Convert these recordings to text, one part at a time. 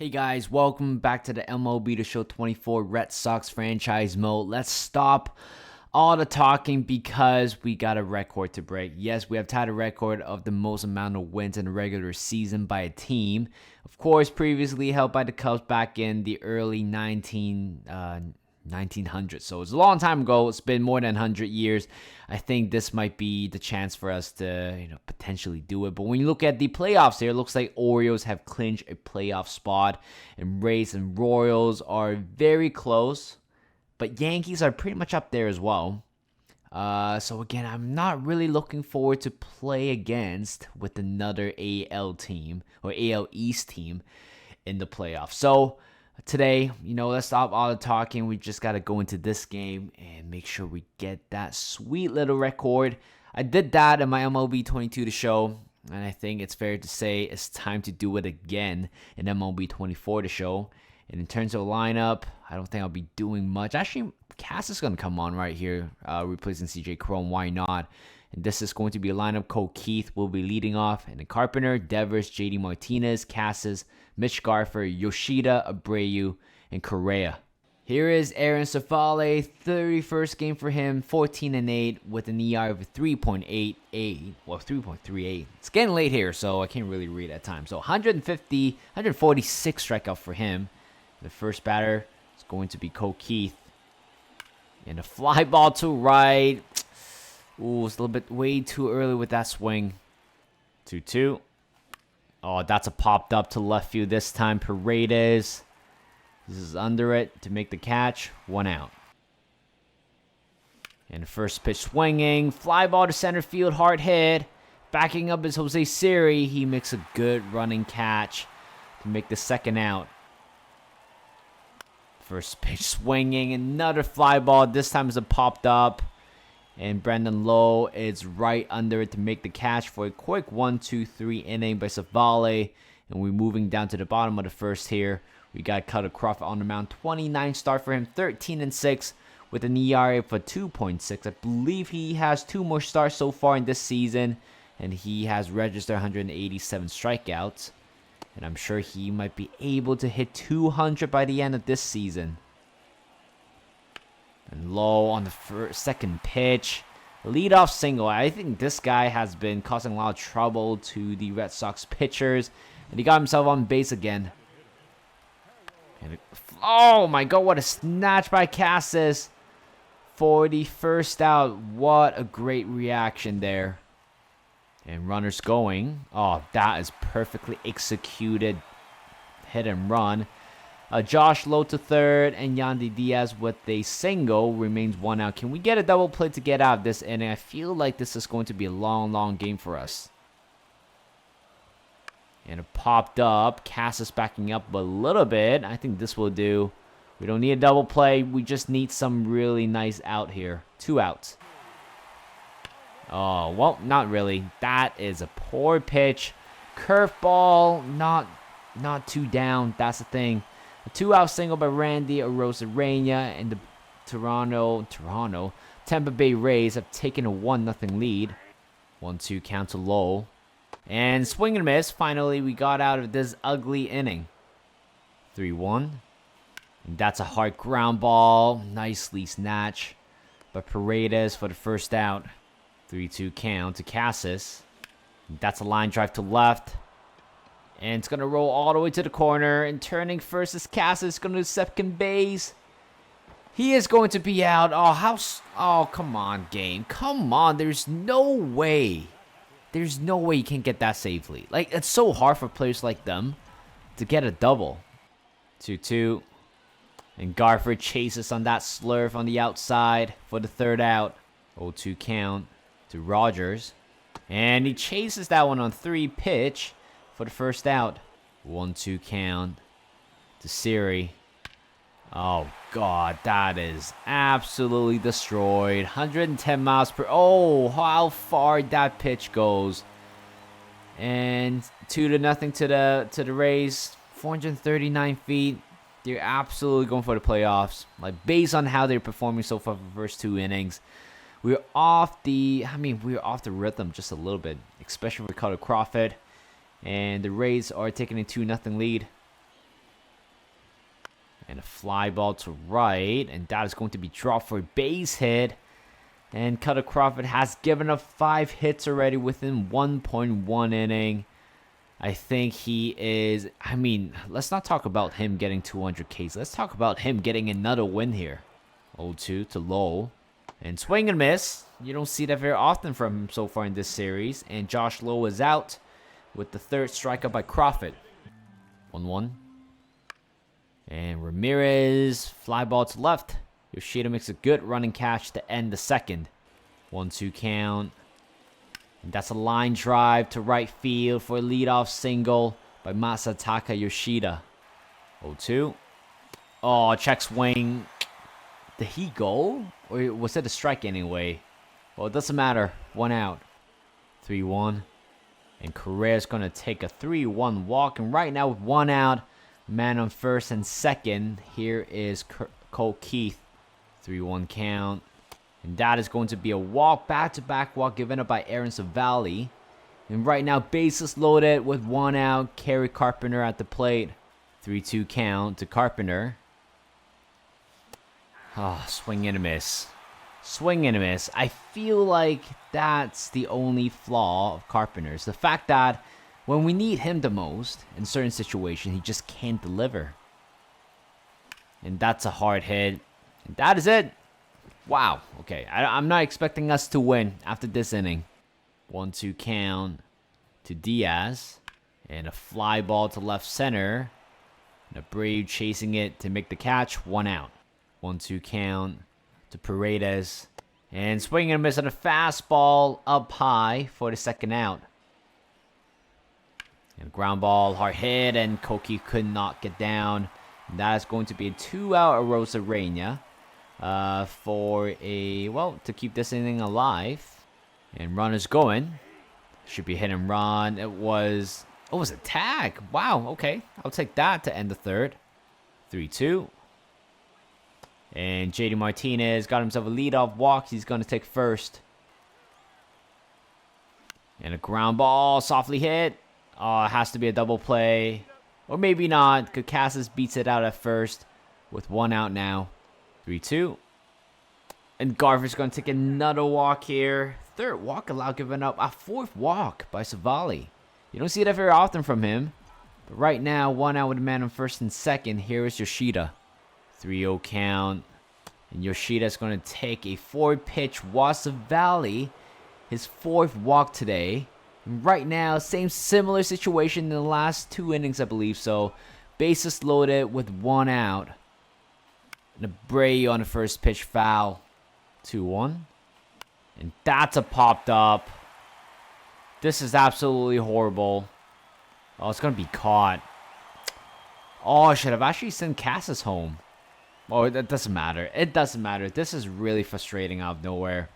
Hey guys, welcome back to the MLB The Show 24 Red Sox franchise mode. Let's stop all the talking because we got a record to break. Yes, we have tied a record of the most amount of wins in a regular season by a team. Of course, previously held by the Cubs back in the early 1900s. So it's a long time ago. It's been more than 100 years. I think this might be the chance for us to, potentially do it. But when you look at the playoffs here, it looks like Orioles have clinched a playoff spot, and Rays and Royals are very close. But Yankees are pretty much up there as well. So again, I'm not really looking forward to play against with another AL team or AL East team in the playoffs. So today, let's stop all the talking. We just got to go into this game and make sure we get that sweet little record. I did that in my MLB 22 to show, and I think it's fair to say it's time to do it again in MLB 24 to show. And in terms of lineup, I don't think I'll be doing much. Actually, Cass is going to come on right here, replacing CJ Cron. Why not? And this is going to be a lineup. Cole Keith will be leading off. And then Carpenter, Devers, JD Martinez, Casas, Mitch Garver, Yoshida, Abreu, and Correa. Here is Aaron Civale, 31st game for him, 14-8 with an ER of 3.88. Well, 3.38. It's getting late here, so I can't really read at times. So 146 strikeout for him. The first batter is going to be Cole Keith. And a fly ball to right. Ooh, it's a little bit way too early with that swing. 2-2. Oh, that's a popped up to left field this time. Paredes. This is under it to make the catch. 1 out. And the first pitch swinging. Fly ball to center field. Hard hit. Backing up is Jose Siri. He makes a good running catch to make the second out. First pitch swinging. Another fly ball. This time is a popped up. And Brandon Lowe is right under it to make the catch for a quick 1-2-3 inning by Civale. And we're moving down to the bottom of the first here. We got Cutter Crawford on the mound. 29 start for him. 13-6 with an ERA for 2.6. I believe he has 2 more starts so far in this season. And he has registered 187 strikeouts. And I'm sure he might be able to hit 200 by the end of this season. And Low on the second pitch. Leadoff single. I think this guy has been causing a lot of trouble to the Red Sox pitchers. And he got himself on base again. And oh my god, what a snatch by Casas for the first out. What a great reaction there. And runners going. Oh, that is perfectly executed hit and run. Josh Lowe to third, and Yandy Diaz with a single. Remains 1 out. Can we get a double play to get out of this inning? I feel like this is going to be a long, long game for us. And it popped up. Cassis backing up a little bit. I think this will do. We don't need a double play. We just need some really nice out here. 2 outs. Oh, well, not really. That is a poor pitch. Curveball, not too down. That's the thing. A 2-out single by Randy Arozarena, and the Toronto Tampa Bay Rays have taken a 1-0 lead. 1-2 count to Low. And swing and miss. Finally, we got out of this ugly inning. 3-1. And that's a hard ground ball. Nicely snatched by Paredes for the first out. 3-2 count to Casas. That's a line drive to left. And it's going to roll all the way to the corner. And turning first is Casas. Going to second base. He is going to be out. Oh, come on, game. Come on. There's no way. There's no way you can get that safely. Like, it's so hard for players like them to get a double. 2-2. And Garford chases on that slurve on the outside for the third out. 0-2 count to Rogers. And he chases that one on 3 pitch for the first out. 1-2 count to Siri. Oh, God, that is absolutely destroyed. 110 miles per... Oh, how far that pitch goes. And 2-0 to the Rays. 439 feet. They're absolutely going for the playoffs. Like, based on how they're performing so far for the first 2 innings. We're off the rhythm just a little bit, especially with Cutter Crawford. And the Rays are taking a 2-0 lead. And a fly ball to right. And that is going to be dropped for a base hit. And Cutter Crawford has given up 5 hits already within 1.1 inning. I think he is... I mean, let's not talk about him getting 200 Ks. Let's talk about him getting another win here. 0-2 to Lowe. And swing and miss. You don't see that very often from him so far in this series. And Josh Lowe is out with the third strikeout by Crawford. 1-1. And Ramirez, fly ball to left. Yoshida makes a good running catch to end the second. 1-2 count. And that's a line drive to right field for a leadoff single by Masataka Yoshida. 0-2. Oh, check swing. Did he go? Or was it a strike anyway? Well, it doesn't matter. 1 out. 3-1. And Correa's going to take a 3-1 walk. And right now with 1 out, man on first and second, here is Cole Keith. 3-1 count. And that is going to be a walk, back-to-back walk given up by Aaron Savali. And right now, bases loaded with 1 out. Kerry Carpenter at the plate. 3-2 count to Carpenter. Oh, swing and a miss. Swing and a miss. I feel like that's the only flaw of Carpenter's. The fact that when we need him the most, in certain situations, he just can't deliver. And that's a hard hit. And that is it. Wow. Okay. I'm not expecting us to win after this inning. 1-2 count to Diaz. And a fly ball to left center. And Abreu chasing it to make the catch. 1 out. 1-2 count to Paredes. And swinging and a miss on a fastball up high for the second out. And ground ball, hard hit, and Koki could not get down. And that is going to be a 2-out Arozarena. For a, well, to keep this inning alive. And runners going. Should be hit and run. It was a tag. Wow, okay. I'll take that to end the third. 3-2. And JD Martinez got himself a leadoff walk. He's going to take first. And a ground ball, softly hit. It has to be a double play. Or maybe not. Casas beats it out at first with 1 out now. 3-2. And Garver's going to take another walk here. Third walk allowed, giving up a 4th walk by Savali. You don't see that very often from him. But right now, 1 out with a man on first and second. Here is Yoshida. 3-0 count. And Yoshida's going to take a 4-pitch Wassa Valley. His 4th walk today. And right now, similar situation in the last 2 innings, I believe so. Bases loaded with 1 out. And Abreu on the first pitch foul. 2-1. And that's a popped up. This is absolutely horrible. Oh, it's going to be caught. Oh, I should have actually sent Casas home. Oh, that doesn't matter. It doesn't matter. This is really frustrating out of nowhere.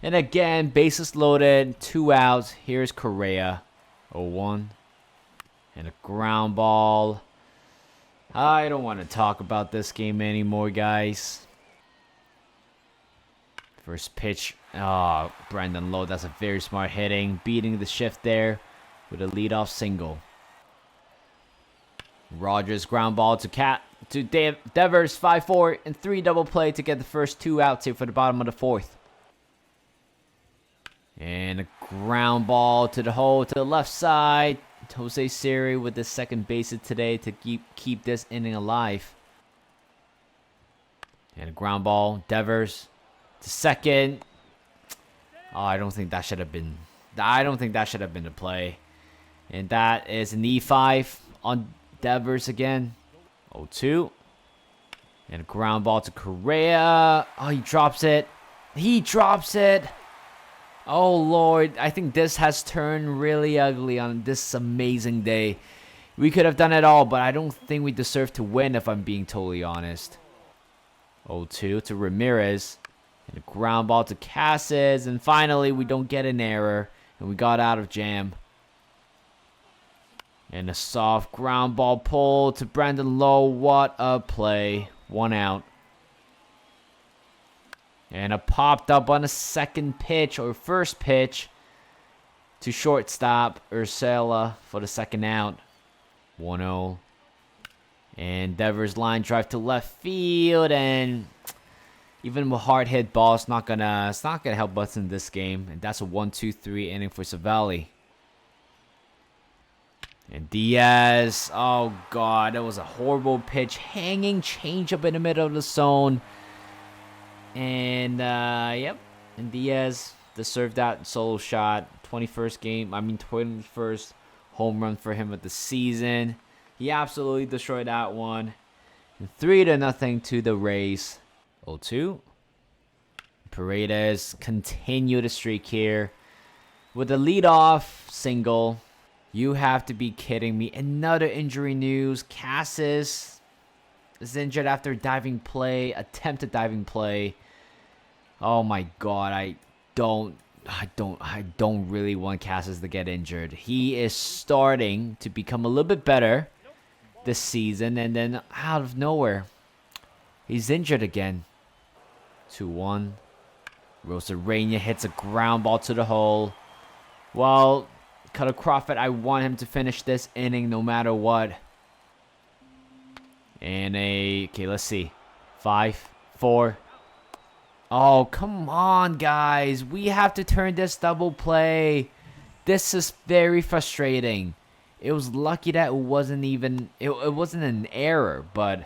And again, bases loaded. 2 outs. Here's Correa. 0-1. And a ground ball. I don't want to talk about this game anymore, guys. First pitch. Oh, Brandon Lowe. That's a very smart hitting. Beating the shift there with a leadoff single. Rogers ground ball to Devers. 5-4 and 3 double play to get the first 2 outs here for the bottom of the 4th. And a ground ball to the hole to the left side. Jose Siri with the second bases today to keep this inning alive. And a ground ball. Devers to second. Oh, I don't think that should have been the play. And that is an E5 on Devers again. 0-2. And a ground ball to Correa. Oh, he drops it. Oh, Lord. I think this has turned really ugly on this amazing day. We could have done it all, but I don't think we deserve to win, if I'm being totally honest. 0-2 to Ramirez. And a ground ball to Casas. And finally, we don't get an error. And we got out of jam. And a soft ground ball pull to Brandon Lowe. What a play. 1 out. And a popped up on a second pitch or first pitch to shortstop Ursula for the second out. 1-0. And Devers line drive to left field, and even with hard hit balls, it's not gonna help us in this game. And that's a 1-2-3 inning for Savali. And Diaz, oh god, that was a horrible pitch. Hanging changeup in the middle of the zone. And yep. And Diaz deserved that solo shot. 21st home run for him of the season. He absolutely destroyed that one. And 3-0 to the Rays. 0-2. Paredes continue the streak here with a leadoff single. You have to be kidding me. Another injury news. Cassis is injured after attempted diving play. Oh my god, I don't really want Cassis to get injured. He is starting to become a little bit better this season, and then out of nowhere, he's injured again. 2-1. Rosarena hits a ground ball to the hole. Well, Cutter Crawford, I want him to finish this inning no matter what. And okay, let's see. 5-4. Oh, come on, guys. We have to turn this double play. This is very frustrating. It was lucky that it wasn't an error, but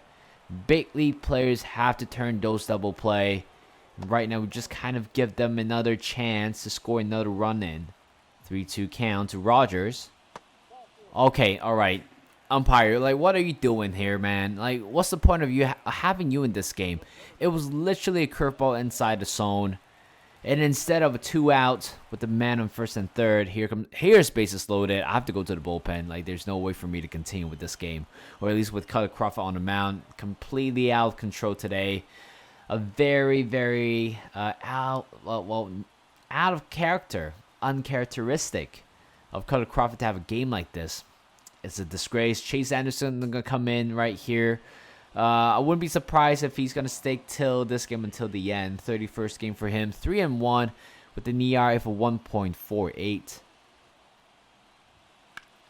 big league players have to turn those double play. Right now, we just kind of give them another chance to score another run in. 3-2 count to Rogers. Okay, all right. Umpire, like, what are you doing here, man? Like, what's the point of having you in this game? It was literally a curveball inside the zone. And instead of a 2-out with the man on first and third, here's bases loaded. I have to go to the bullpen. Like, there's no way for me to continue with this game. Or at least with Cutter Crawford on the mound. Completely out of control today. A very, very out of character. Uncharacteristic of Cutter Crawford to have a game like this. It's a disgrace. Chase Anderson is going to come in right here. I wouldn't be surprised if he's going to stay till this game until the end. 31st game for him. 3-1 with an ERA for 1.48.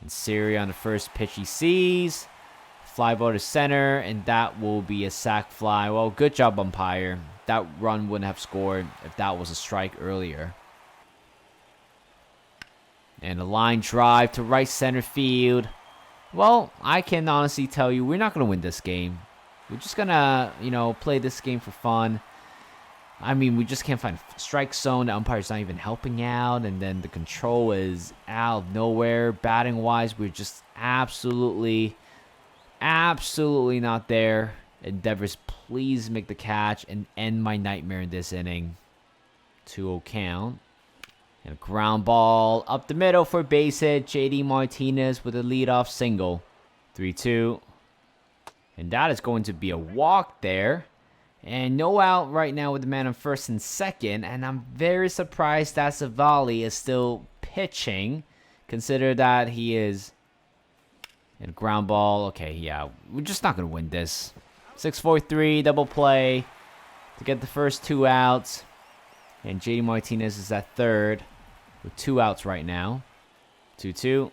And Siri on the first pitch he sees. Fly ball to center, and that will be a sac fly. Well, good job, umpire. That run wouldn't have scored if that was a strike earlier. And a line drive to right center field. Well, I can honestly tell you we're not going to win this game. We're just going to, play this game for fun. I mean, we just can't find a strike zone. The umpire's not even helping out. And then the control is out of nowhere. Batting-wise, we're just absolutely not there. Endeavors, please make the catch and end my nightmare in this inning. 2-0 count. And a ground ball up the middle for base hit. J.D. Martinez with a leadoff single. 3-2. And that is going to be a walk there. And no out right now with the man on first and second. And I'm very surprised that Savali is still pitching. Consider that he is... And a ground ball. Okay, yeah. We're just not going to win this. 6-4-3 double play to get the first 2 outs. And J.D. Martinez is at third with 2 outs right now. 2-2.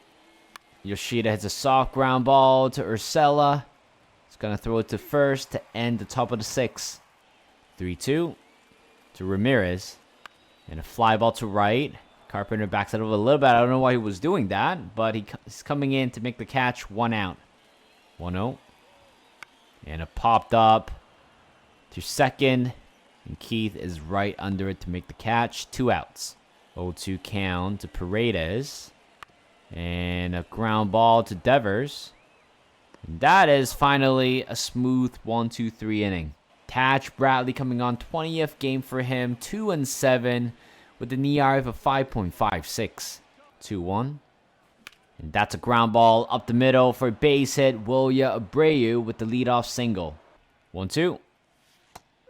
Yoshida hits a soft ground ball to Urcela. He's going to throw it to first to end the top of the 6th. 3-2 to Ramirez. And a fly ball to right. Carpenter backs it over a little bit. I don't know why he was doing that, but he's coming in to make the catch. 1 out. 1-0. And a popped up to second. And Keith is right under it to make the catch. 2 outs. 0-2 count to Paredes. And a ground ball to Devers. And that is finally a smooth 1-2-3 inning. Tatch Bradley coming on 20th game for him. 2-7 with an ERA of 5.56. 2-1. And that's a ground ball up the middle for a base hit. Wilya Abreu with the leadoff single. 1-2.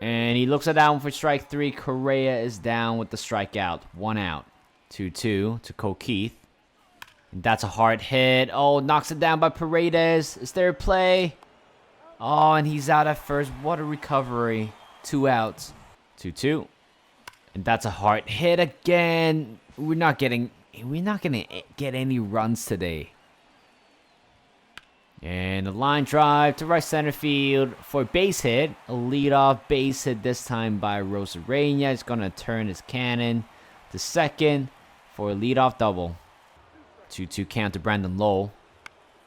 And he looks at that one for strike 3. Correa is down with the strikeout. 1 out. 2-2 to Keith. And that's a hard hit. Oh, knocks it down by Paredes. Is there a play? Oh, and he's out at first. What a recovery. 2 outs. 2-2. And that's a hard hit again. We're not going to get any runs today. And a line drive to right center field for a base hit. A leadoff base hit this time by Rosarena. He's going to turn his cannon to second for a leadoff double. 2-2 count to Brandon Lowe.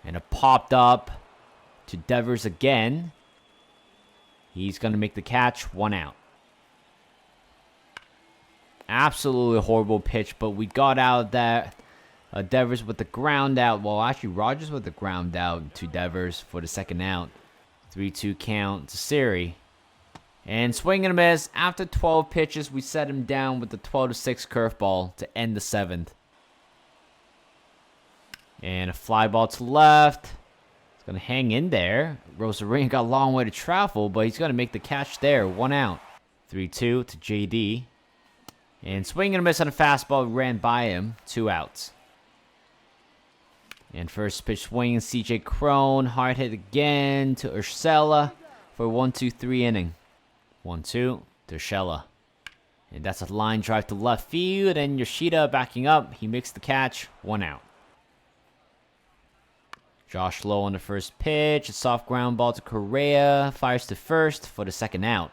And a popped up to Devers again. He's going to make the catch. 1 out. Absolutely horrible pitch, but we got out that. Devers with the ground out. Well, actually, Rogers with the ground out to Devers for the second out. 3-2 count to Siri. And swing and a miss. After 12 pitches, we set him down with the 12-6 curveball to end the 7th. And a fly ball to left. It's going to hang in there. Rosarena got a long way to travel, but he's going to make the catch there. 1 out. 3-2 to JD. And swing and a miss on a fastball. Ran by him. 2 outs. And first pitch swing, CJ Crone. Hard hit again to Urshela for a 1-2-3 inning. 1-2 to Urshela. And that's a line drive to left field. And Yoshida backing up. He makes the catch. 1 out. Josh Lowe on the first pitch. A soft ground ball to Correa. Fires to first for the second out.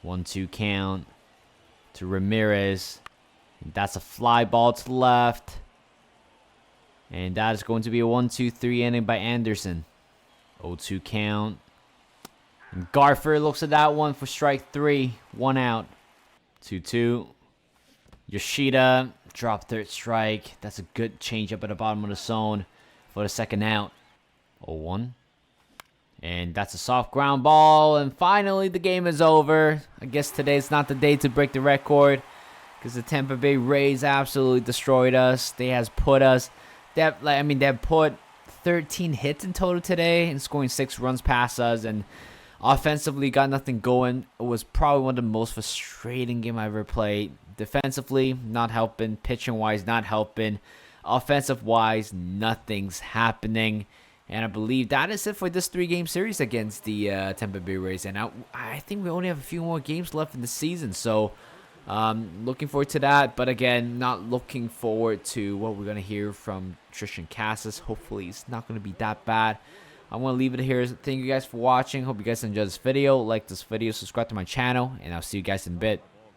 1-2 count to Ramirez. And that's a fly ball to left. And that is going to be a 1-2-3 inning by Anderson. 0-2 count. And Garfer looks at that one for strike 3. 1 out. 2-2. Yoshida drop third strike. That's a good changeup at the bottom of the zone for the second out. 0-1. And that's a soft ground ball. And finally, the game is over. I guess today's not the day to break the record, because the Tampa Bay Rays absolutely destroyed us. They put 13 hits in total today and scoring 6 runs past us. And offensively, got nothing going. It was probably one of the most frustrating games I ever played. Defensively, not helping. Pitching-wise, not helping. Offensive-wise, nothing's happening. And I believe that is it for this 3-game series against the Tampa Bay Rays. And I think we only have a few more games left in the season. So, looking forward to that. But again, not looking forward to what we're going to hear from Tristan Casas. Hopefully, it's not going to be that bad. I'm going to leave it here. Thank you guys for watching. Hope you guys enjoyed this video. Like this video, subscribe to my channel, and I'll see you guys in a bit.